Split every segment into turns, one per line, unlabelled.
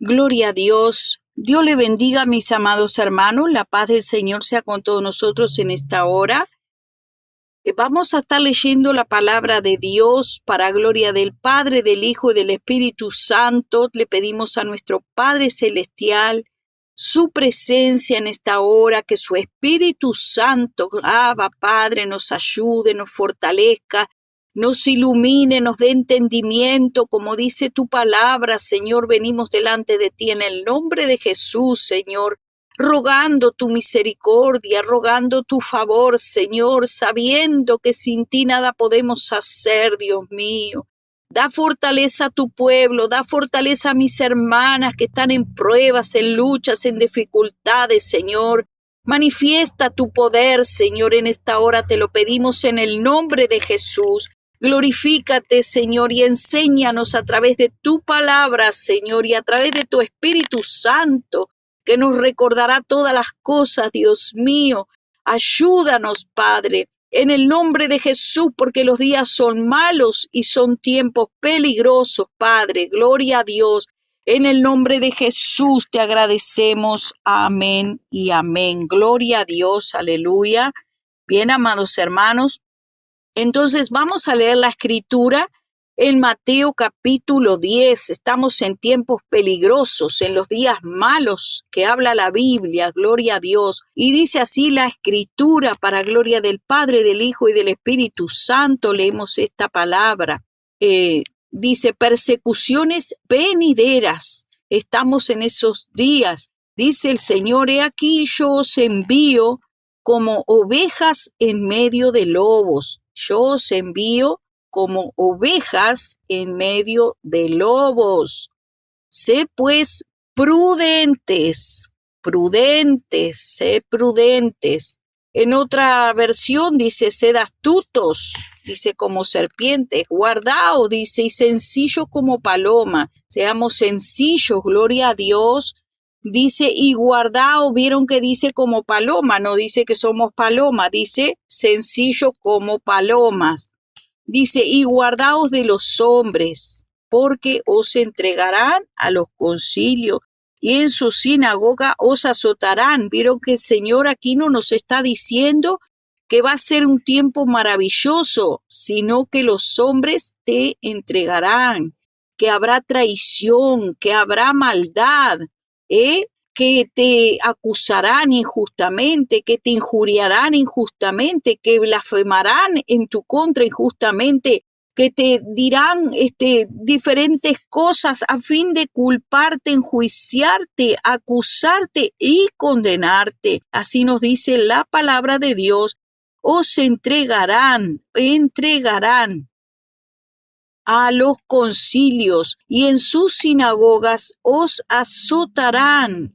Gloria a Dios. Dios le bendiga, mis amados hermanos. La paz del Señor sea con todos nosotros en esta hora. Vamos a estar leyendo la palabra de Dios para gloria del Padre, del Hijo y del Espíritu Santo. Le pedimos a nuestro Padre Celestial su presencia en esta hora, que su Espíritu Santo, Abba Padre, nos ayude, nos fortalezca, nos ilumine, nos dé entendimiento, como dice tu palabra, Señor. Venimos delante de ti en el nombre de Jesús, Señor, rogando tu misericordia, rogando tu favor, Señor, sabiendo que sin ti nada podemos hacer, Dios mío. Da fortaleza a tu pueblo, da fortaleza a mis hermanas que están en pruebas, en luchas, en dificultades, Señor. Manifiesta tu poder, Señor, en esta hora te lo pedimos en el nombre de Jesús. Glorifícate, Señor, y enséñanos a través de tu palabra, Señor, y a través de tu Espíritu Santo, que nos recordará todas las cosas, Dios mío. Ayúdanos, Padre, en el nombre de Jesús, porque los días son malos y son tiempos peligrosos, Padre. Gloria a Dios. En el nombre de Jesús te agradecemos. Amén y amén. Gloria a Dios. Aleluya. Bien, amados hermanos. Entonces vamos a leer la escritura en Mateo capítulo 10. Estamos en tiempos peligrosos, en los días malos que habla la Biblia, gloria a Dios. Y dice así la escritura para gloria del Padre, del Hijo y del Espíritu Santo. Leemos esta palabra. Dice, persecuciones venideras. Estamos en esos días. Dice el Señor, he aquí yo os envío como ovejas en medio de lobos. Yo os envío como ovejas en medio de lobos. Sé pues prudentes, sé prudentes. En otra versión dice, sed astutos, dice como serpientes, guardaos, dice, y sencillo como paloma. Seamos sencillos, gloria a Dios. Dice, y guardaos, vieron que dice como paloma, no dice que somos palomas, dice sencillo como palomas. Dice, y guardaos de los hombres, porque os entregarán a los concilios y en su sinagoga os azotarán. Vieron que el Señor aquí no nos está diciendo que va a ser un tiempo maravilloso, sino que los hombres te entregarán, que habrá traición, que habrá maldad, que te acusarán injustamente, que te injuriarán injustamente, que blasfemarán en tu contra injustamente, que te dirán diferentes cosas a fin de culparte, enjuiciarte, acusarte y condenarte. Así nos dice la palabra de Dios. Os entregarán a los concilios y en sus sinagogas os azotarán.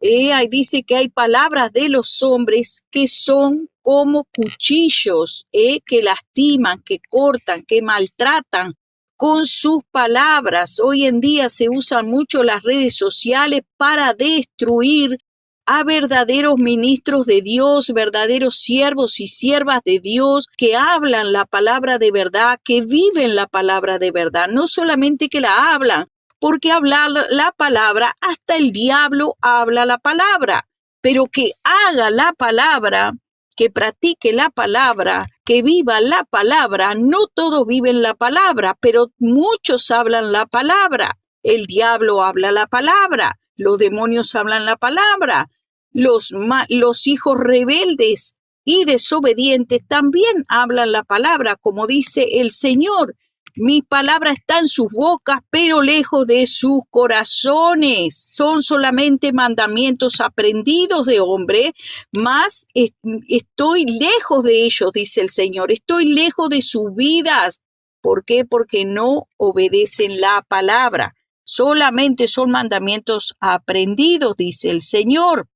Ahí dice que hay palabras de los hombres que son como cuchillos, que lastiman, que cortan, que maltratan con sus palabras. Hoy en día se usan mucho las redes sociales para destruir a verdaderos ministros de Dios, verdaderos siervos y siervas de Dios que hablan la palabra de verdad, que viven la palabra de verdad, no solamente que la hablan, porque hablar la palabra, hasta el diablo habla la palabra, pero que haga la palabra, que practique la palabra, que viva la palabra. No todos viven la palabra, pero muchos hablan la palabra. El diablo habla la palabra. Los demonios hablan la palabra. Los hijos rebeldes y desobedientes también hablan la palabra, como dice el Señor. Mi palabra está en sus bocas, pero lejos de sus corazones. Son solamente mandamientos aprendidos de hombre, mas estoy lejos de ellos, dice el Señor. Estoy lejos de sus vidas. ¿Por qué? Porque no obedecen la palabra. Solamente son mandamientos aprendidos, dice el Señor.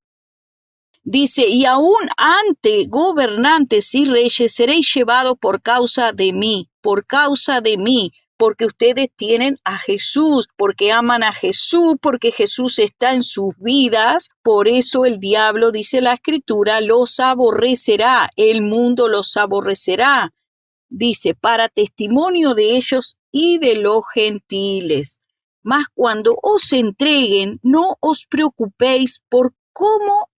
Dice, y aún ante gobernantes y reyes seréis llevados por causa de mí, porque ustedes tienen a Jesús, porque aman a Jesús, porque Jesús está en sus vidas. Por eso el diablo, dice la Escritura, los aborrecerá, el mundo los aborrecerá. Dice, para testimonio de ellos y de los gentiles. Mas cuando os entreguen, no os preocupéis por cómo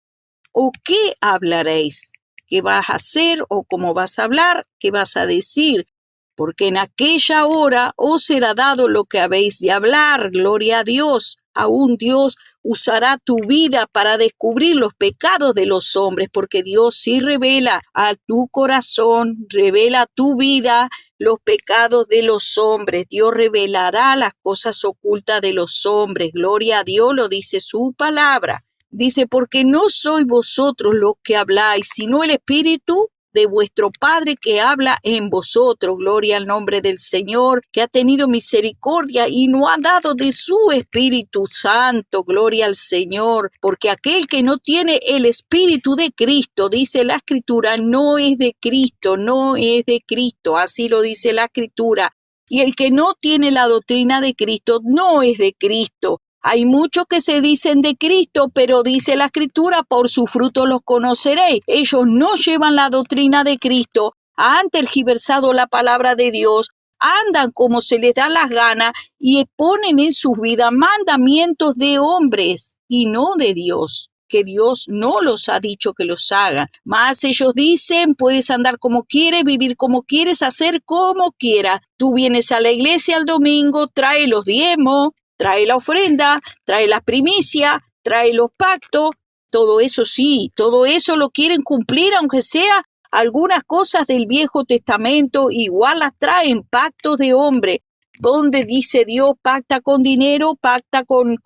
o qué hablaréis, qué vas a hacer o cómo vas a hablar, qué vas a decir, porque en aquella hora os será dado lo que habéis de hablar. Gloria a Dios. Aún Dios usará tu vida para descubrir los pecados de los hombres, porque Dios sí revela a tu corazón, revela a tu vida los pecados de los hombres. Dios revelará las cosas ocultas de los hombres. Gloria a Dios, lo dice su palabra. Dice, porque no sois vosotros los que habláis, sino el Espíritu de vuestro Padre que habla en vosotros. Gloria al nombre del Señor, que ha tenido misericordia y nos ha dado de su Espíritu Santo. Gloria al Señor, porque aquel que no tiene el Espíritu de Cristo, dice la Escritura, no es de Cristo, no es de Cristo. Así lo dice la Escritura. Y el que no tiene la doctrina de Cristo, no es de Cristo. Hay muchos que se dicen de Cristo, pero dice la Escritura, por su fruto los conoceréis. Ellos no llevan la doctrina de Cristo, han tergiversado la palabra de Dios, andan como se les da las ganas y ponen en sus vidas mandamientos de hombres y no de Dios, que Dios no los ha dicho que los hagan. Más ellos dicen, puedes andar como quieres, vivir como quieres, hacer como quieras. Tú vienes a la iglesia el domingo, trae los diezmos, trae la ofrenda, trae la primicia, trae los pactos, todo eso sí, todo eso lo quieren cumplir, aunque sea algunas cosas del Viejo Testamento, igual las traen, pactos de hombre, donde dice Dios, pacta con dinero, pacta con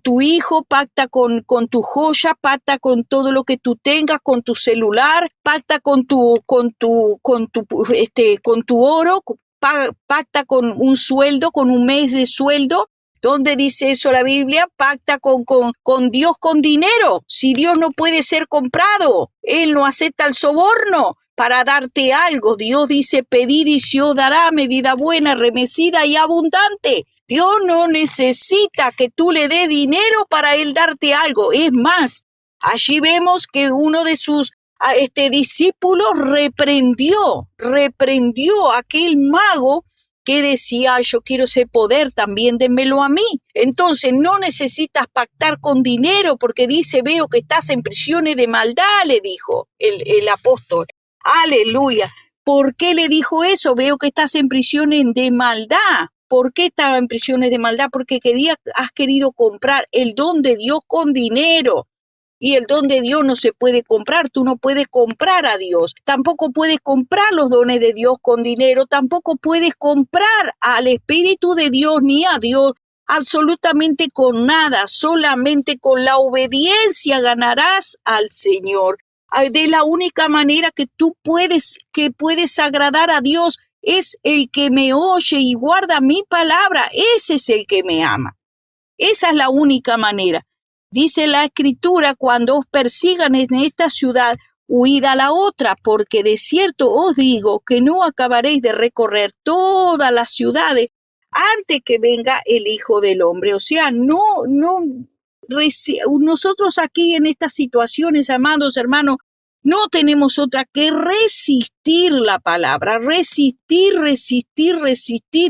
tu hijo, pacta con tu joya, pacta con todo lo que tú tengas, con tu celular, pacta con tu oro, pacta con un sueldo, con un mes de sueldo. ¿Dónde dice eso la Biblia? Pacta con Dios con dinero. Si Dios no puede ser comprado, Él no acepta el soborno para darte algo. Dios dice, pedid y se os dará, medida buena, remecida y abundante. Dios no necesita que tú le des dinero para Él darte algo. Es más, allí vemos que uno de sus discípulos reprendió a aquel mago que decía, yo quiero ese poder, también démelo a mí. Entonces no necesitas pactar con dinero porque dice, veo que estás en prisiones de maldad, le dijo el apóstol. Aleluya. ¿Por qué le dijo eso? Veo que estás en prisiones de maldad. ¿Por qué estaba en prisiones de maldad? Porque has querido comprar el don de Dios con dinero. Y el don de Dios no se puede comprar, tú no puedes comprar a Dios, tampoco puedes comprar los dones de Dios con dinero, tampoco puedes comprar al Espíritu de Dios ni a Dios absolutamente con nada, solamente con la obediencia ganarás al Señor. De la única manera que tú puedes agradar a Dios es el que me oye y guarda mi palabra, ese es el que me ama. Esa es la única manera. Dice la Escritura, cuando os persigan en esta ciudad, huid a la otra, porque de cierto os digo que no acabaréis de recorrer todas las ciudades antes que venga el Hijo del Hombre. O sea, nosotros aquí en estas situaciones, amados hermanos, no tenemos otra que resistir la palabra, resistir,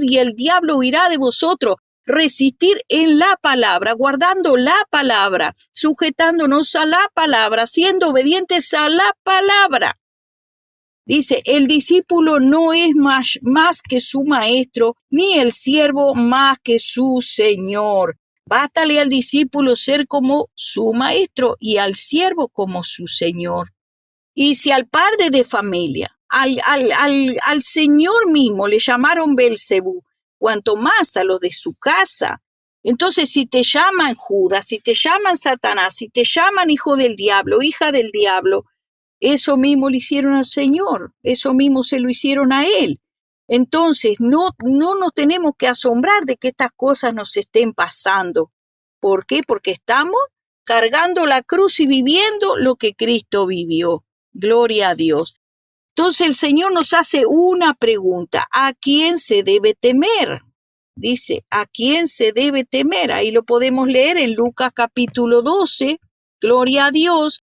y el diablo huirá de vosotros. Resistir en la palabra, guardando la palabra, sujetándonos a la palabra, siendo obedientes a la palabra. Dice, el discípulo no es más que su maestro, ni el siervo más que su señor. Bástale al discípulo ser como su maestro y al siervo como su señor. Y si al padre de familia, al señor mismo le llamaron Belcebú, cuanto más a los de su casa. Entonces, si te llaman Judas, si te llaman Satanás, si te llaman hijo del diablo, hija del diablo, eso mismo le hicieron al Señor, eso mismo se lo hicieron a Él. Entonces, no nos tenemos que asombrar de que estas cosas nos estén pasando. ¿Por qué? Porque estamos cargando la cruz y viviendo lo que Cristo vivió. Gloria a Dios. Entonces el Señor nos hace una pregunta, ¿a quién se debe temer? Dice, ¿a quién se debe temer? Ahí lo podemos leer en Lucas capítulo 12, gloria a Dios.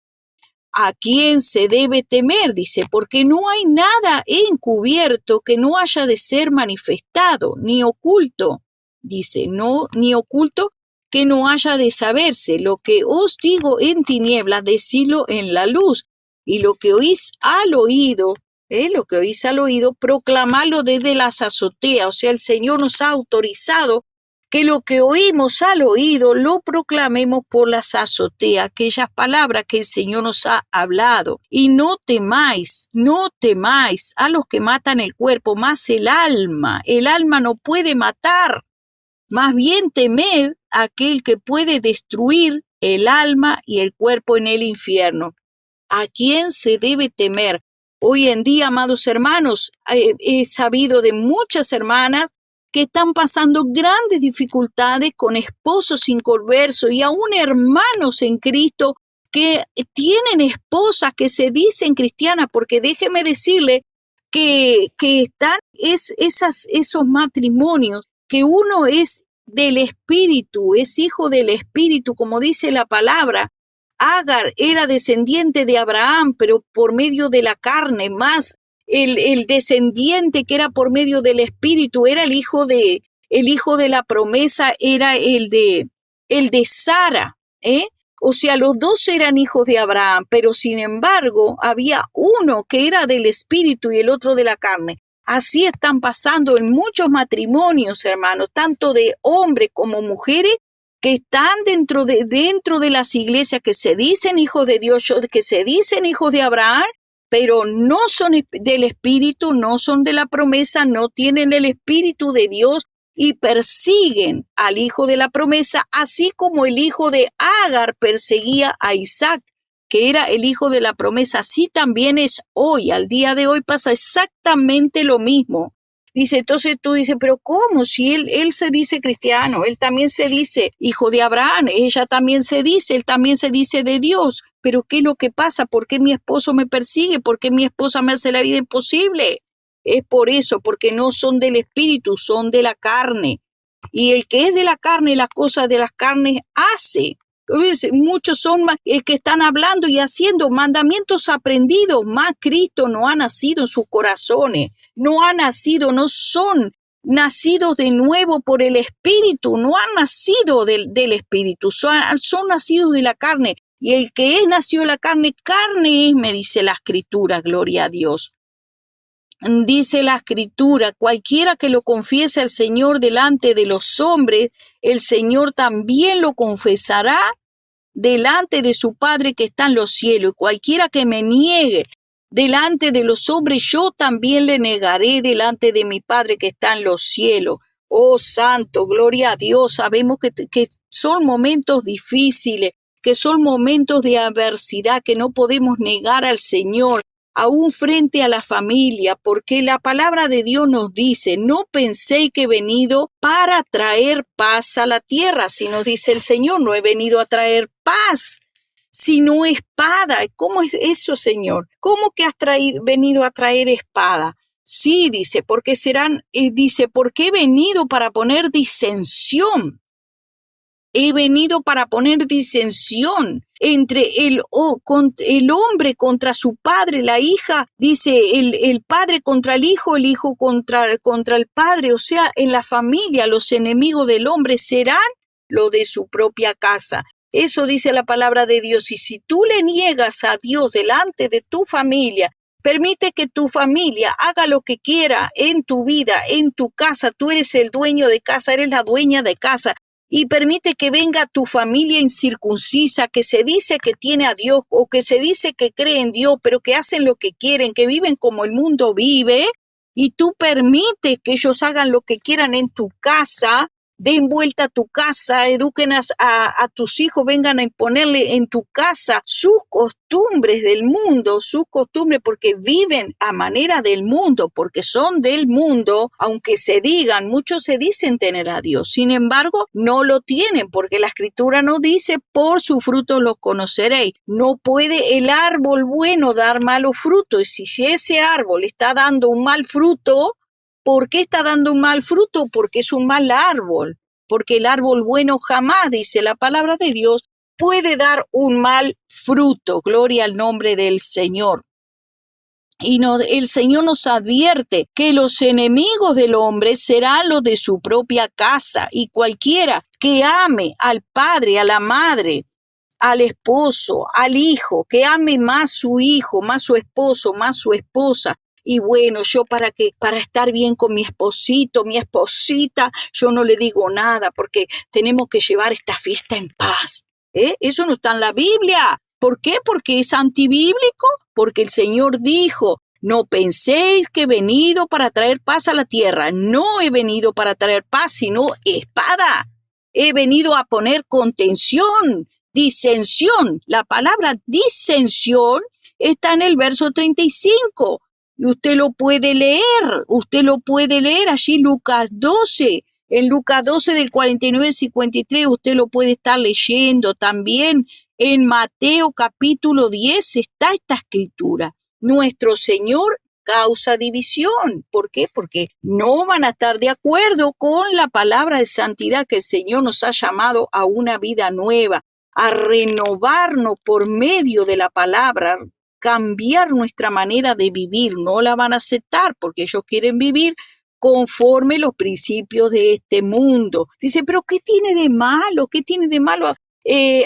¿A quién se debe temer? Dice, porque no hay nada encubierto que no haya de ser manifestado, ni oculto, dice, no, ni oculto que no haya de saberse. Lo que os digo en tinieblas, decilo en la luz. Y lo que oís al oído, proclamadlo desde las azoteas. O sea, el Señor nos ha autorizado que lo que oímos al oído lo proclamemos por las azoteas, aquellas palabras que el Señor nos ha hablado. Y no temáis a los que matan el cuerpo, más el alma no puede matar. Más bien temed a aquel que puede destruir el alma y el cuerpo en el infierno. ¿A quién se debe temer? Hoy en día, amados hermanos, he sabido de muchas hermanas que están pasando grandes dificultades con esposos inconversos y aún hermanos en Cristo que tienen esposas que se dicen cristianas, porque déjeme decirle que están esos matrimonios que uno es del Espíritu, es hijo del Espíritu, como dice la palabra. Agar era descendiente de Abraham, pero por medio de la carne, más el descendiente que era por medio del Espíritu, era el hijo de la promesa, era el de Sara, ¿eh? O sea, los dos eran hijos de Abraham, pero sin embargo había uno que era del Espíritu y el otro de la carne. Así están pasando en muchos matrimonios, hermanos, tanto de hombres como mujeres, que están dentro de las iglesias que se dicen hijos de Dios, que se dicen hijos de Abraham, pero no son del Espíritu, no son de la promesa, no tienen el Espíritu de Dios y persiguen al hijo de la promesa, así como el hijo de Agar perseguía a Isaac, que era el hijo de la promesa. Así también es hoy, al día de hoy pasa exactamente lo mismo. Dice, entonces tú dices, pero ¿cómo? Si él se dice cristiano, él también se dice hijo de Abraham, ella también se dice, él también se dice de Dios. Pero ¿qué es lo que pasa? ¿Por qué mi esposo me persigue? ¿Por qué mi esposa me hace la vida imposible? Es por eso, porque no son del Espíritu, son de la carne. Y el que es de la carne, las cosas de las carnes hace. Muchos son que están hablando y haciendo mandamientos aprendidos, más Cristo no ha nacido en sus corazones. No han nacido, no son nacidos de nuevo por el Espíritu, no han nacido del Espíritu, son nacidos de la carne. Y el que es nacido de la carne, carne es, me dice la Escritura, gloria a Dios. Dice la Escritura, cualquiera que lo confiese al Señor delante de los hombres, el Señor también lo confesará delante de su Padre que está en los cielos. Y cualquiera que me niegue delante de los hombres, yo también le negaré delante de mi Padre que está en los cielos. Oh santo, gloria a Dios. Sabemos que son momentos difíciles, que son momentos de adversidad, que no podemos negar al Señor, aún frente a la familia, porque la palabra de Dios nos dice, no penséis que he venido para traer paz a la tierra, sino dice el Señor, no he venido a traer paz, sino espada. ¿Cómo es eso, Señor? ¿Cómo que has venido a traer espada? Sí, dice, porque porque he venido para poner disensión. He venido para poner disensión entre el hombre contra su padre, la hija, dice, el padre contra el hijo contra el padre. O sea, en la familia los enemigos del hombre serán lo de su propia casa. Eso dice la palabra de Dios. Y si tú le niegas a Dios delante de tu familia, permite que tu familia haga lo que quiera en tu vida, en tu casa. Tú eres el dueño de casa, eres la dueña de casa. Y permite que venga tu familia incircuncisa, que se dice que tiene a Dios o que se dice que cree en Dios, pero que hacen lo que quieren, que viven como el mundo vive. Y tú permites que ellos hagan lo que quieran en tu casa, den vuelta a tu casa, eduquen a tus hijos, vengan a imponerle en tu casa sus costumbres del mundo, sus costumbres, porque viven a manera del mundo, porque son del mundo, aunque muchos se dicen tener a Dios, sin embargo, no lo tienen, porque la Escritura nos dice, por sus frutos los conoceréis. No puede el árbol bueno dar malos frutos, y si ese árbol está dando un mal fruto, ¿por qué está dando un mal fruto? Porque es un mal árbol. Porque el árbol bueno jamás, dice la palabra de Dios, puede dar un mal fruto. Gloria al nombre del Señor. Y el Señor nos advierte que los enemigos del hombre serán los de su propia casa, y cualquiera que ame al padre, a la madre, al esposo, al hijo, que ame más su hijo, más su esposo, más su esposa. Y bueno, yo para estar bien con mi esposito, mi esposita, yo no le digo nada porque tenemos que llevar esta fiesta en paz. Eso no está en la Biblia. ¿Por qué? Porque es antibíblico, porque el Señor dijo: no penséis que he venido para traer paz a la tierra. No he venido para traer paz, sino espada. He venido a poner contención, disensión. La palabra disensión está en el verso 35. Y usted lo puede leer allí Lucas 12. En Lucas 12 del 49 al 53 usted lo puede estar leyendo también. En Mateo capítulo 10 está esta escritura. Nuestro Señor causa división. ¿Por qué? Porque no van a estar de acuerdo con la palabra de santidad que el Señor nos ha llamado a una vida nueva, a renovarnos por medio de la palabra, cambiar nuestra manera de vivir. No la van a aceptar porque ellos quieren vivir conforme los principios de este mundo. Dice, pero ¿qué tiene de malo? ¿Qué tiene de malo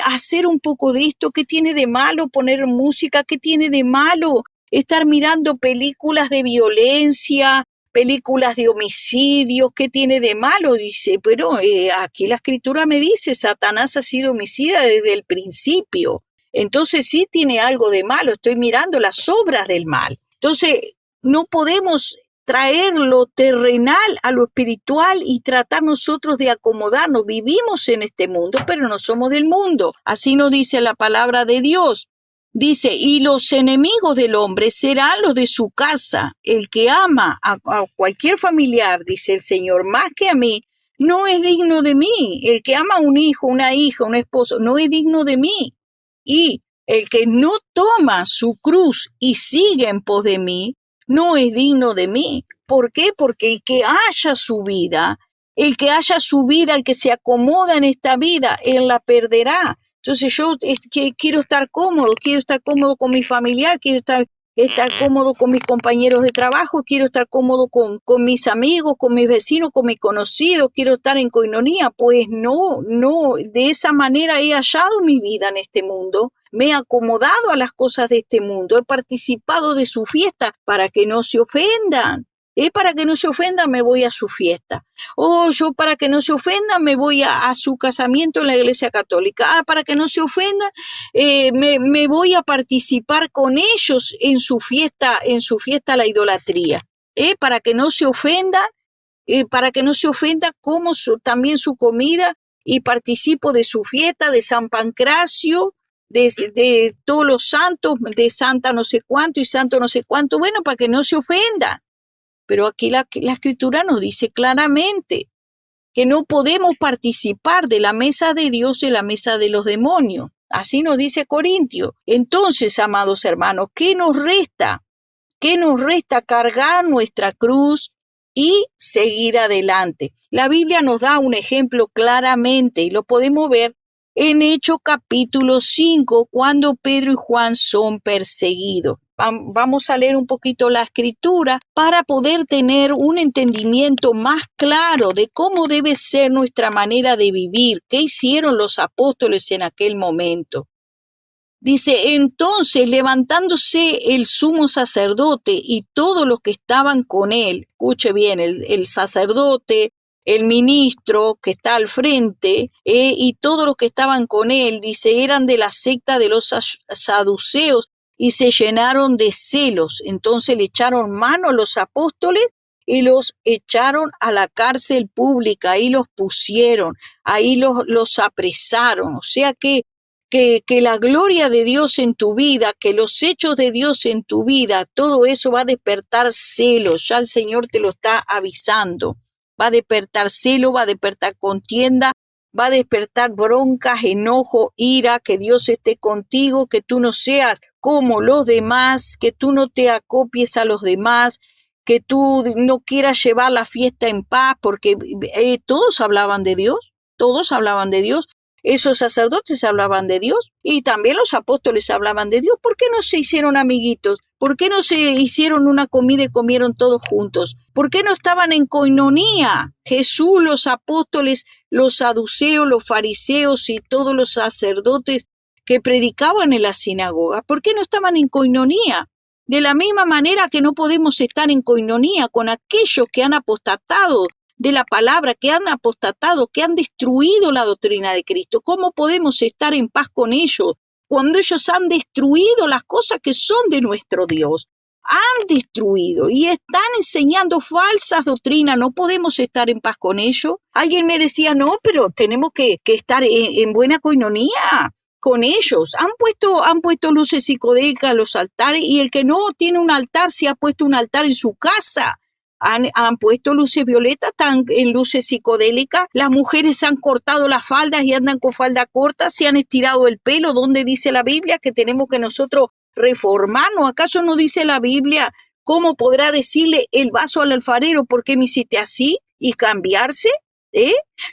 hacer un poco de esto? ¿Qué tiene de malo poner música? ¿Qué tiene de malo estar mirando películas de violencia, películas de homicidios? ¿Qué tiene de malo? Dice, pero aquí la escritura me dice, Satanás ha sido homicida desde el principio. Entonces sí tiene algo de malo, estoy mirando las obras del mal. Entonces no podemos traer lo terrenal a lo espiritual y tratar nosotros de acomodarnos. Vivimos en este mundo, pero no somos del mundo. Así nos dice la palabra de Dios. Dice, y los enemigos del hombre serán los de su casa. El que ama a cualquier familiar, dice el Señor, más que a mí, no es digno de mí. El que ama a un hijo, una hija, un esposo, no es digno de mí. Y el que no toma su cruz y sigue en pos de mí, no es digno de mí. ¿Por qué? Porque el que haya su vida, el que se acomoda en esta vida, él la perderá. Entonces yo quiero estar cómodo con mi familiar, quiero estar cómodo con mis compañeros de trabajo, quiero estar cómodo con mis amigos, con mis vecinos, con mis conocidos, quiero estar en coinonía. Pues no, de esa manera he hallado mi vida en este mundo. Me he acomodado a las cosas de este mundo, he participado de su fiesta para que no se ofendan. Para que no se ofendan me voy a su fiesta. Yo para que no se ofendan me voy a su casamiento en la iglesia católica. Para que no se ofendan me voy a participar con ellos en su fiesta la idolatría. Para que no se ofendan, como también su comida y participo de su fiesta, de San Pancracio, de todos los santos, de Santa no sé cuánto y Santo no sé cuánto. Bueno, para que no se ofendan. Pero aquí la escritura nos dice claramente que no podemos participar de la mesa de Dios y la mesa de los demonios. Así nos dice Corintios. Entonces, amados hermanos, ¿qué nos resta? ¿Qué nos resta? Cargar nuestra cruz y seguir adelante. La Biblia nos da un ejemplo claramente y lo podemos ver en Hechos capítulo 5, cuando Pedro y Juan son perseguidos. Vamos a leer un poquito la escritura para poder tener un entendimiento más claro de cómo debe ser nuestra manera de vivir, qué hicieron los apóstoles en aquel momento. Dice, entonces levantándose el sumo sacerdote y todos los que estaban con él, escuche bien, el sacerdote, el ministro que está al frente y todos los que estaban con él, dice, eran de la secta de los saduceos y se llenaron de celos. Entonces le echaron mano a los apóstoles y los echaron a la cárcel pública, ahí los pusieron, ahí los apresaron. O sea que la gloria de Dios en tu vida, que los hechos de Dios en tu vida, todo eso va a despertar celos. Ya el Señor te lo está avisando. Va a despertar celo, va a despertar contienda, va a despertar broncas, enojo, ira, que Dios esté contigo, que tú no seas como los demás, que tú no te acopies a los demás, que tú no quieras llevar la fiesta en paz, porque todos hablaban de Dios, esos sacerdotes hablaban de Dios y también los apóstoles hablaban de Dios. ¿Por qué no se hicieron amiguitos? ¿Por qué no se hicieron una comida y comieron todos juntos? ¿Por qué no estaban en coinonía? Jesús, los apóstoles, los saduceos, los fariseos y todos los sacerdotes que predicaban en la sinagoga. ¿Por qué no estaban en coinonía? De la misma manera que no podemos estar en coinonía con aquellos que han apostatado de la palabra, que han apostatado, que han destruido la doctrina de Cristo. ¿Cómo podemos estar en paz con ellos cuando ellos han destruido las cosas que son de nuestro Dios? Han destruido y están enseñando falsas doctrinas. ¿No podemos estar en paz con ellos? Alguien me decía, no, pero tenemos que estar en buena coinonía con ellos. Han puesto luces psicodélicas en los altares, y el que no tiene un altar se ha puesto un altar en su casa. Han puesto luces violetas, están en luces psicodélicas. Las mujeres se han cortado las faldas y andan con falda corta, se han estirado el pelo. ¿Dónde dice la Biblia que tenemos que nosotros reformarnos? ¿Acaso no dice la Biblia cómo podrá decirle el vaso al alfarero, ¿por qué me hiciste así? Y cambiarse.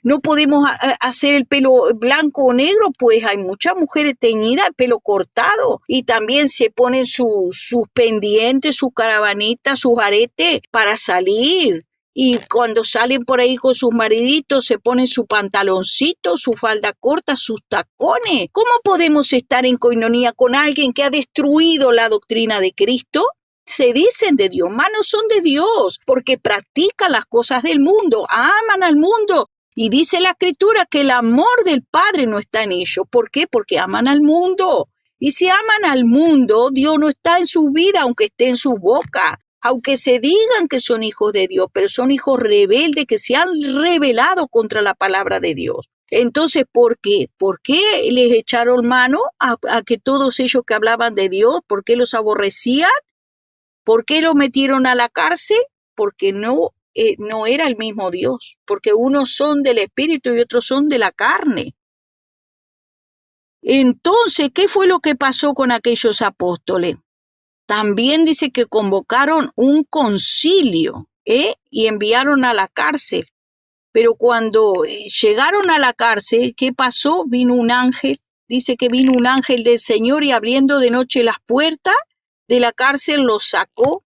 No podemos hacer el pelo blanco o negro, pues hay muchas mujeres teñidas, el pelo cortado, y también se ponen sus pendientes, sus caravanitas, sus aretes para salir. Y cuando salen por ahí con sus mariditos, se ponen su pantaloncito, su falda corta, sus tacones. ¿Cómo podemos estar en coinonía con alguien que ha destruido la doctrina de Cristo? Se dicen de Dios, mas no son de Dios, porque practican las cosas del mundo, aman al mundo. Y dice la Escritura que el amor del Padre no está en ellos. ¿Por qué? Porque aman al mundo. Y si aman al mundo, Dios no está en su vida, aunque esté en su boca. Aunque se digan que son hijos de Dios, pero son hijos rebeldes que se han rebelado contra la palabra de Dios. Entonces, ¿por qué? ¿Por qué les echaron mano a que todos ellos que hablaban de Dios? ¿Por qué los aborrecían? ¿Por qué lo metieron a la cárcel? Porque no era el mismo Dios, porque unos son del espíritu y otros son de la carne. Entonces, ¿qué fue lo que pasó con aquellos apóstoles? También dice que convocaron un concilio, y enviaron a la cárcel. Pero cuando llegaron a la cárcel, ¿qué pasó? Vino un ángel, dice que vino un ángel del Señor y abriendo de noche las puertas de la cárcel los sacó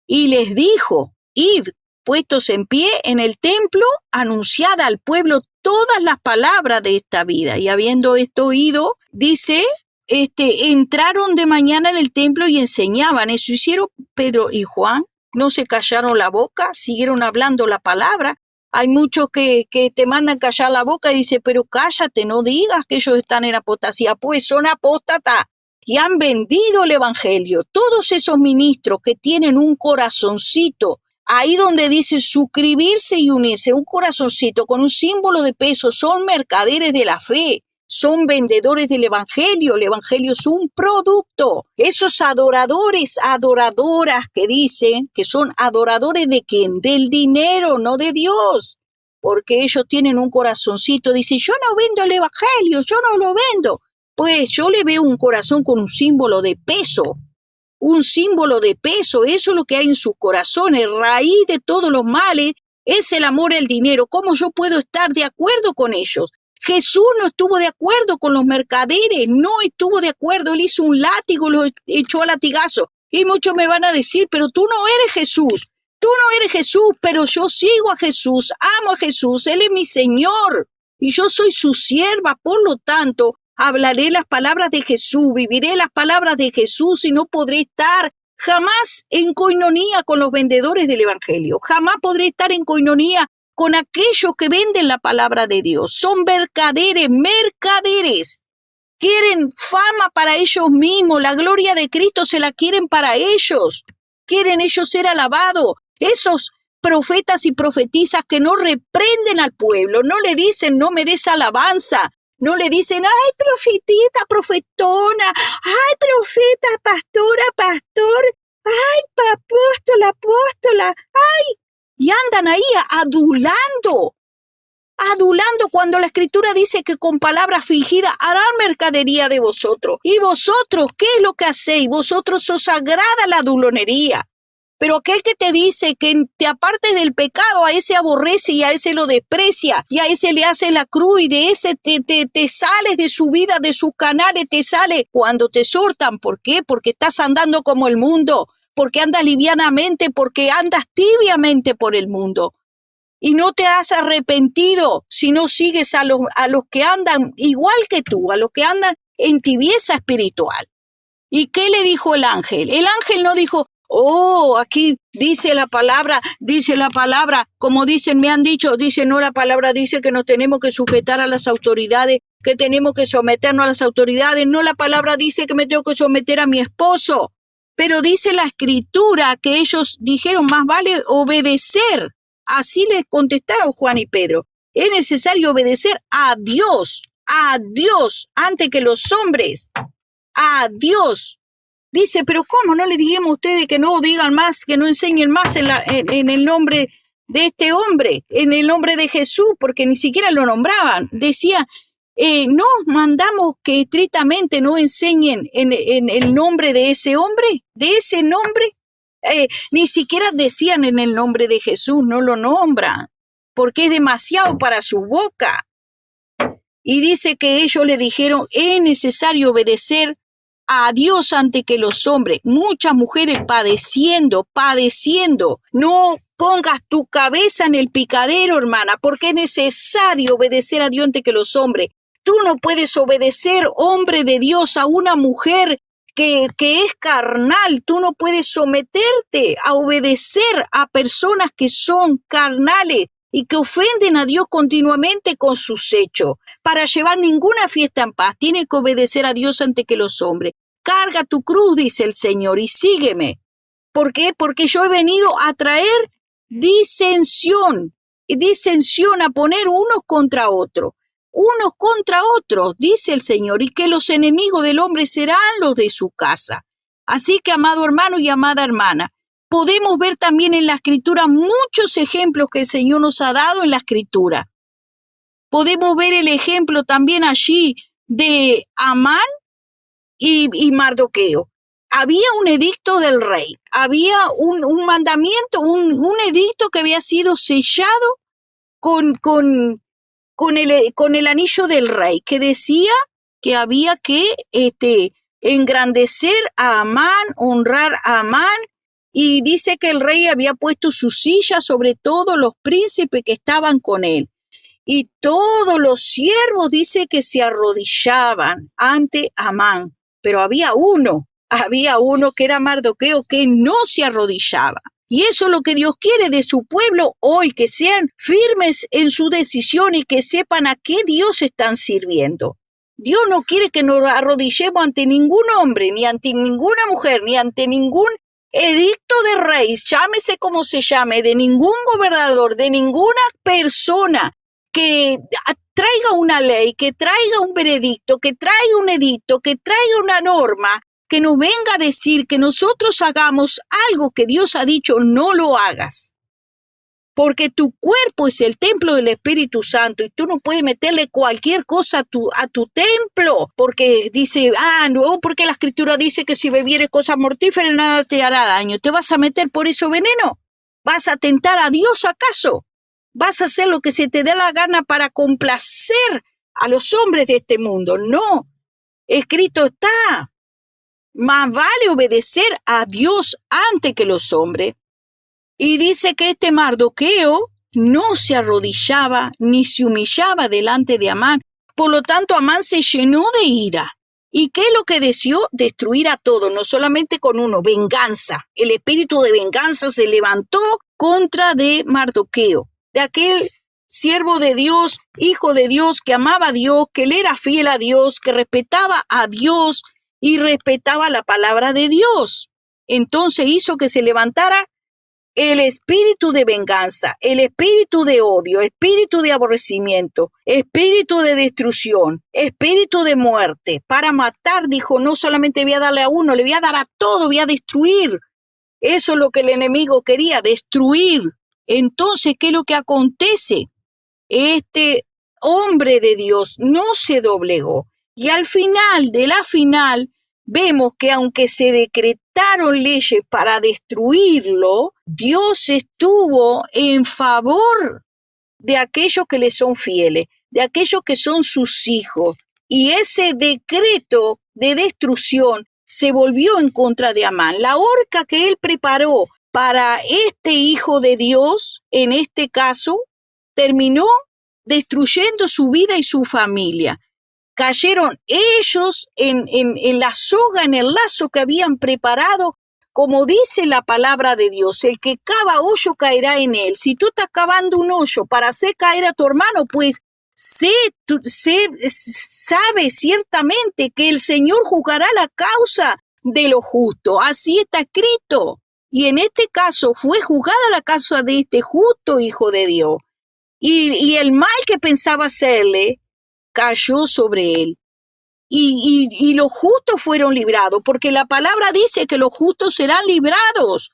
y les dijo, id, puestos en pie en el templo, anunciad al pueblo todas las palabras de esta vida. Y habiendo esto oído, dice, entraron de mañana en el templo y enseñaban. Eso hicieron Pedro y Juan, no se callaron la boca, siguieron hablando la palabra. Hay muchos que te mandan callar la boca y dice, pero cállate, no digas que ellos están en apostasía, pues son apóstatas y han vendido el evangelio. Todos esos ministros que tienen un corazoncito, ahí donde dice suscribirse y unirse, un corazoncito con un símbolo de peso, son mercaderes de la fe, son vendedores del evangelio. El evangelio es un producto. Esos adoradores, adoradoras que dicen que son adoradores de ¿quién? Del dinero, no de Dios. Porque ellos tienen un corazoncito, dicen, yo no vendo el evangelio, yo no lo vendo. Pues yo le veo un corazón con un símbolo de peso, eso es lo que hay en sus corazones. Raíz de todos los males es el amor al dinero. ¿Cómo yo puedo estar de acuerdo con ellos? Jesús no estuvo de acuerdo con los mercaderes, no estuvo de acuerdo, él hizo un látigo, lo echó a latigazo. Y muchos me van a decir, pero tú no eres Jesús, pero yo sigo a Jesús, amo a Jesús, él es mi Señor y yo soy su sierva, por lo tanto, hablaré las palabras de Jesús, viviré las palabras de Jesús y no podré estar jamás en coinonía con los vendedores del evangelio. Jamás podré estar en coinonía con aquellos que venden la palabra de Dios. Son mercaderes. Quieren fama para ellos mismos. La gloria de Cristo se la quieren para ellos. Quieren ellos ser alabados. Esos profetas y profetisas que no reprenden al pueblo, no le dicen no me des alabanza. No le dicen, ay, profetita, profetona, ay, profeta, pastora, pastor, ay, apóstola, ay. Y andan ahí adulando cuando la Escritura dice que con palabras fingidas harán mercadería de vosotros. ¿Y vosotros qué es lo que hacéis? Vosotros os agrada la adulonería. Pero aquel que te dice que te apartes del pecado, a ese aborrece y a ese lo desprecia y a ese le hace la cruz y de ese te sales de su vida, de sus canales, te sale cuando te exhortan. ¿Por qué? Porque estás andando como el mundo, porque andas livianamente, porque andas tibiamente por el mundo. Y no te has arrepentido si no sigues a los que andan igual que tú, a los que andan en tibieza espiritual. ¿Y qué le dijo el ángel? El ángel no dijo, oh, aquí dice la palabra, como dicen, me han dicho, dice, no, la palabra dice que nos tenemos que sujetar a las autoridades, que tenemos que someternos a las autoridades, no, la palabra dice que me tengo que someter a mi esposo, pero dice la escritura que ellos dijeron, más vale obedecer. Así les contestaron Juan y Pedro, es necesario obedecer a Dios, antes que los hombres, a Dios. Dice, pero ¿cómo no le dijimos a ustedes que no digan más, que no enseñen más en el nombre de este hombre, en el nombre de Jesús? Porque ni siquiera lo nombraban. Decía, no mandamos que estrictamente no enseñen en el nombre de ese hombre, de ese nombre. Ni siquiera decían en el nombre de Jesús, no lo nombran, porque es demasiado para su boca. Y dice que ellos le dijeron, es necesario obedecer a Dios antes que los hombres. Muchas mujeres padeciendo. No pongas tu cabeza en el picadero, hermana, porque es necesario obedecer a Dios antes que los hombres. Tú no puedes obedecer, hombre de Dios, a una mujer que es carnal. Tú no puedes someterte a obedecer a personas que son carnales y que ofenden a Dios continuamente con sus hechos. Para llevar ninguna fiesta en paz, tienes que obedecer a Dios antes que los hombres. Carga tu cruz, dice el Señor, y sígueme. ¿Por qué? Porque yo he venido a traer disensión, a poner unos contra otros, dice el Señor, y que los enemigos del hombre serán los de su casa. Así que, amado hermano y amada hermana, podemos ver también en la Escritura muchos ejemplos que el Señor nos ha dado en la Escritura. Podemos ver el ejemplo también allí de Amán y Mardoqueo. Había un edicto del rey, había un mandamiento, un edicto que había sido sellado con el anillo del rey, que decía que había que engrandecer a Amán, honrar a Amán, y dice que el rey había puesto su silla sobre todos los príncipes que estaban con él. Y todos los siervos dice que se arrodillaban ante Amán, pero había uno que era Mardoqueo que no se arrodillaba. Y eso es lo que Dios quiere de su pueblo hoy, que sean firmes en su decisión y que sepan a qué Dios están sirviendo. Dios no quiere que nos arrodillemos ante ningún hombre, ni ante ninguna mujer, ni ante ningún edicto de rey, llámese como se llame, de ningún gobernador, de ninguna persona que traiga una ley, que traiga un veredicto, que traiga un edicto, que traiga una norma, que nos venga a decir que nosotros hagamos algo que Dios ha dicho, no lo hagas. Porque tu cuerpo es el templo del Espíritu Santo y tú no puedes meterle cualquier cosa a tu templo, porque dice, no, porque la Escritura dice que si bebieres cosas mortíferas nada te hará daño. ¿Te vas a meter por eso veneno? ¿Vas a tentar a Dios acaso? ¿Vas a hacer lo que se te dé la gana para complacer a los hombres de este mundo? No, escrito está. Más vale obedecer a Dios antes que los hombres. Y dice que este Mardoqueo no se arrodillaba ni se humillaba delante de Amán. Por lo tanto, Amán se llenó de ira. ¿Y qué es lo que deseó? Destruir a todos, no solamente con uno, venganza. El espíritu de venganza se levantó contra de Mardoqueo, de aquel siervo de Dios, hijo de Dios, que amaba a Dios, que le era fiel a Dios, que respetaba a Dios y respetaba la palabra de Dios. Entonces hizo que se levantara el espíritu de venganza, el espíritu de odio, espíritu de aborrecimiento, espíritu de destrucción, espíritu de muerte. Para matar, dijo, no solamente voy a darle a uno, le voy a dar a todo, voy a destruir. Eso es lo que el enemigo quería, destruir. Entonces, ¿qué es lo que acontece? Este hombre de Dios no se doblegó. Y al final de la final, vemos que aunque se decretaron leyes para destruirlo, Dios estuvo en favor de aquellos que le son fieles, de aquellos que son sus hijos. Y ese decreto de destrucción se volvió en contra de Amán. La horca que él preparó para este hijo de Dios, en este caso, terminó destruyendo su vida y su familia. Cayeron ellos en la soga, en el lazo que habían preparado, como dice la palabra de Dios, el que cava hoyo caerá en él. Si tú estás cavando un hoyo para hacer caer a tu hermano, pues sabe ciertamente que el Señor juzgará la causa de lo justo. Así está escrito. Y en este caso fue juzgada la causa de este justo hijo de Dios. Y el mal que pensaba hacerle cayó sobre él. Y los justos fueron librados, porque la palabra dice que los justos serán librados,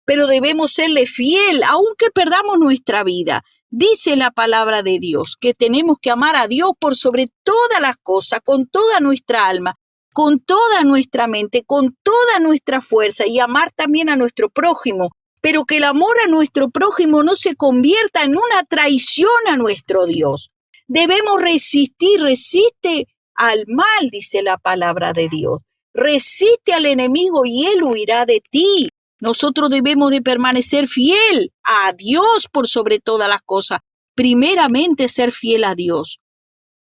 pero debemos serle fiel, aunque perdamos nuestra vida. Dice la palabra de Dios que tenemos que amar a Dios por sobre todas las cosas, con toda nuestra alma, con toda nuestra mente, con toda nuestra fuerza, y amar también a nuestro prójimo, pero que el amor a nuestro prójimo no se convierta en una traición a nuestro Dios. Debemos resistir, resiste al mal, dice la palabra de Dios. Resiste al enemigo y él huirá de ti. Nosotros debemos de permanecer fiel a Dios por sobre todas las cosas. Primeramente, ser fiel a Dios.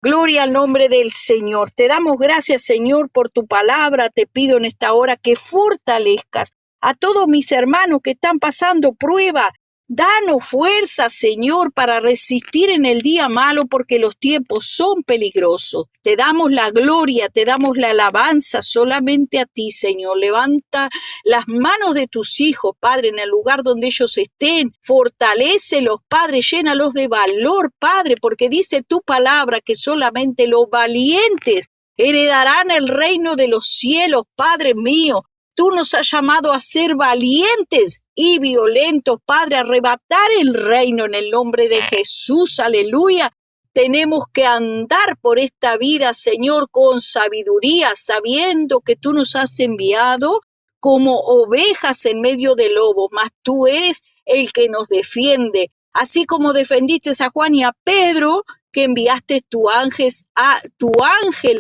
Gloria al nombre del Señor. Te damos gracias, Señor, por tu palabra. Te pido en esta hora que fortalezcas a todos mis hermanos que están pasando prueba. Danos fuerza, Señor, para resistir en el día malo, porque los tiempos son peligrosos. Te damos la gloria, te damos la alabanza solamente a ti, Señor. Levanta las manos de tus hijos, Padre, en el lugar donde ellos estén. Fortalécelos, Padre, llénalos de valor, Padre, porque dice tu palabra que solamente los valientes heredarán el reino de los cielos, Padre mío. Tú nos has llamado a ser valientes y violentos, Padre, a arrebatar el reino en el nombre de Jesús. Aleluya. Tenemos que andar por esta vida, Señor, con sabiduría, sabiendo que tú nos has enviado como ovejas en medio de lobos, mas tú eres el que nos defiende. Así como defendiste a Juan y a Pedro, que enviaste tu ángel,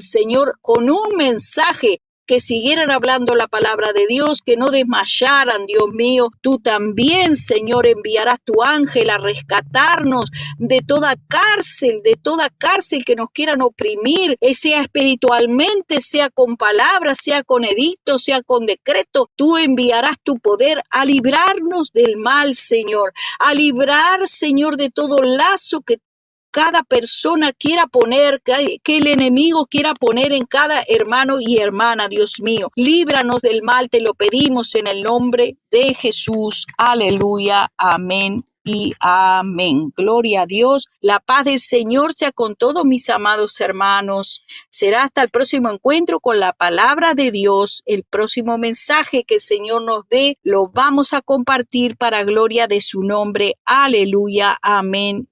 Señor, con un mensaje, que siguieran hablando la palabra de Dios, que no desmayaran, Dios mío. Tú también, Señor, enviarás tu ángel a rescatarnos de toda cárcel que nos quieran oprimir, sea espiritualmente, sea con palabras, sea con edictos, sea con decreto. Tú enviarás tu poder a librarnos del mal, Señor, a librar, Señor, de todo lazo que cada persona quiera poner, que el enemigo quiera poner en cada hermano y hermana, Dios mío. Líbranos del mal, te lo pedimos en el nombre de Jesús. Aleluya, amén y amén. Gloria a Dios. La paz del Señor sea con todos mis amados hermanos. Será hasta el próximo encuentro con la palabra de Dios. El próximo mensaje que el Señor nos dé, lo vamos a compartir para gloria de su nombre. Aleluya, amén